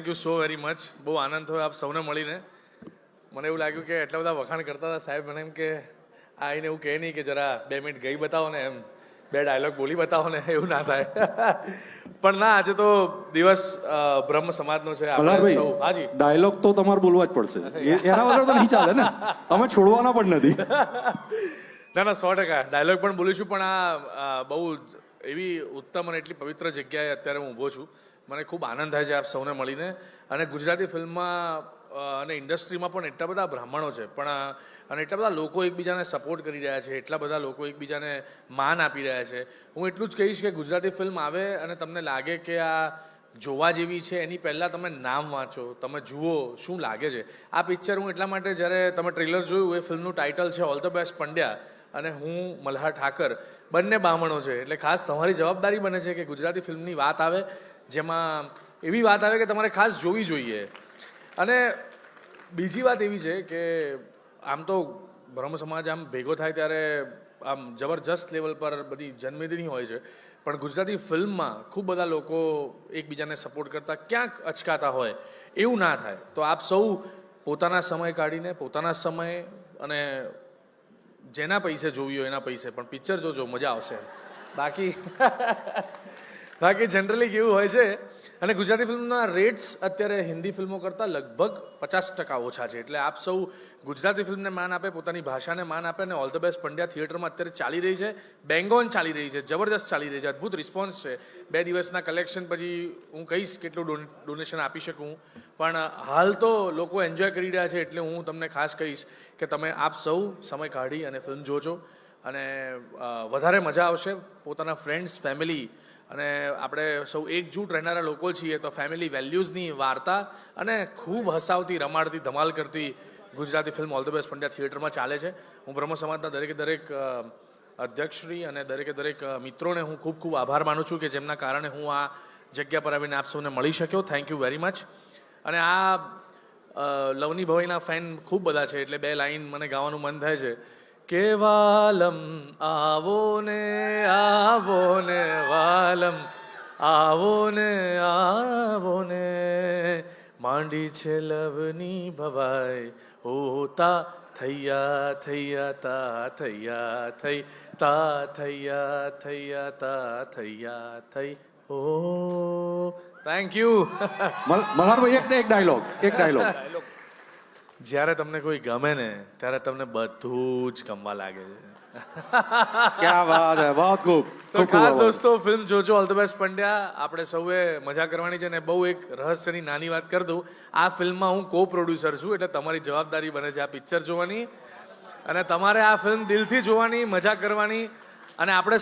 You so very much. બહુ આનંદ થયો આપ સૌને મળીને. મને એવું લાગ્યું કે એટલા બધા વખાણ કરતા હતા સાહેબ, મને એમ કે આઈને એવું કહે નહીં કે જરા 2 મિનિટ ગઈ બતાવો ને, એમ 2 ડાયલોગ બોલી બતાવો ને, એવું ના થાય. પણ ના, આજે તો દિવસ બ્રહ્મ સમાજનો છે. આપણે સૌ હાજી ડાયલોગ તો તમારે બોલવા જ પડશે, એના વગર તો નહીં ચાલે ને, અમે છોડવાના પણ નથી. ના ના, 100% ડાયલોગ પણ બોલીશું. પણ આ બહુ એવી ઉત્તમ અને એટલી પવિત્ર જગ્યાએ અત્યારે હું ઊભો છું. મને ખૂબ આનંદ થાય છે આપ સૌને મળીને. અને ગુજરાતી ફિલ્મમાં અને ઇન્ડસ્ટ્રીમાં પણ એટલા બધા બ્રાહ્મણો છે, પણ અને એટલા બધા લોકો એકબીજાને સપોર્ટ કરી રહ્યા છે, એટલા બધા લોકો એકબીજાને માન આપી રહ્યા છે. હું એટલું જ કહીશ કે ગુજરાતી ફિલ્મ આવે અને તમને લાગે કે આ જોવા જેવી છે, એની પહેલાં તમે નામ વાંચો, તમે જુઓ શું લાગે છે. આ પિક્ચર હું એટલા માટે, જ્યારે તમે ટ્રેલર જોયું, એ ફિલ્મનું ટાઇટલ છે ઓલ ધ બેસ્ટ પંડ્યા, અને હું મલ્હાર ઠાકર, બંને બ્રાહ્મણો છે. એટલે ખાસ તમારી જવાબદારી બને છે કે ગુજરાતી ફિલ્મની વાત આવે જેમાં એવી વાત આવે કે તમારે ખાસ જોવી જોઈએ. અને બીજી વાત એવી છે કે આમ તો બ્રહ્મ સમાજ આમ ભેગો થાય ત્યારે આમ જબરજસ્ત લેવલ પર બધી જન્મેદની હોય છે, પણ ગુજરાતી ફિલ્મમાં ખૂબ બધા લોકો એકબીજાને સપોર્ટ કરતા ક્યાંક અચકાતા હોય, એવું ના થાય. તો આપ સૌ પોતાના સમય કાઢીને, પોતાના સમય અને જેના પૈસે જોવી હોય એના પૈસે પણ પિક્ચર જોજો, મજા આવશે. બાકી જનરલી કેવું હોય છે, અને ગુજરાતી ફિલ્મના રેટ્સ અત્યારે હિન્દી ફિલ્મો કરતાં લગભગ 50% ઓછા છે. એટલે આપ સૌ ગુજરાતી ફિલ્મને માન આપે, પોતાની ભાષાને માન આપે. અને ઓલ ધ બેસ્ટ પંડ્યા થિયેટરમાં અત્યારે ચાલી રહી છે, બેંગોન ચાલી રહી છે, જબરદસ્ત ચાલી રહી છે, અદ્ભુત રિસ્પોન્સ છે. 2 દિવસના કલેક્શન પછી હું કહીશ કેટલું ડોનેશન આપી શકું, પણ હાલ તો લોકો એન્જોય કરી રહ્યા છે. એટલે હું તમને ખાસ કહીશ કે તમે આપ સૌ સમય કાઢી અને ફિલ્મ જોજો, અને વધારે મજા આવશે. પોતાના ફ્રેન્ડ્સ, ફેમિલી અને આપણે સૌ એકજૂટ રહેનારા લોકો છીએ, તો ફેમિલી વેલ્યુઝની વાર્તા અને ખૂબ હસાવતી, રમાડતી, ધમાલ કરતી Gujarati film all the best Pandya થિયેટરમાં ચાલે છે. હું બ્રહ્મ સમાજના દરેક અધ્યક્ષશ્રી અને દરેક મિત્રોને હું ખૂબ ખૂબ આભાર માનું છું કે જેમના કારણે હું આ જગ્યા પર આવીને આપ સૌને મળી શક્યો. Thank you very much. અને આ લવની ભવાઈના ફેન ખૂબ બધા છે, એટલે 2 લાઈન મને ગાવાનું મન થાય છે કે વાલમ આવો ને વાલમ આવો ને માંડી છે લવની ભવાઈ, હોતા થૈયા તા થૈયા થઈ. ઓ થેન્ક યુ. મલ્હારભાઈ, એક ડાયલોગ. જ્યારે તમને કોઈ ગમે ને ત્યારે તમને બધું જ ગમવા લાગે છે. ક્યા વાત હે, બહુત ખૂબ. તો ખાસ દોસ્તો, ફિલ્મ જોજો ઓલ ધ બેસ્ટ પંડ્યા. આપણે સૌએ મજા કરવાની છે. ને બહુ એક રહસ્યની નાની વાત કરી દઉં, આ ફિલ્મમાં હું કો પ્રોડ્યુસર છું, એટલે તમારી જવાબદારી બને છે આ પિક્ચર જોવાની, અને તમારે આ ફિલ્મ દિલથી જોવાની, મજા કરવાની. અને આપણે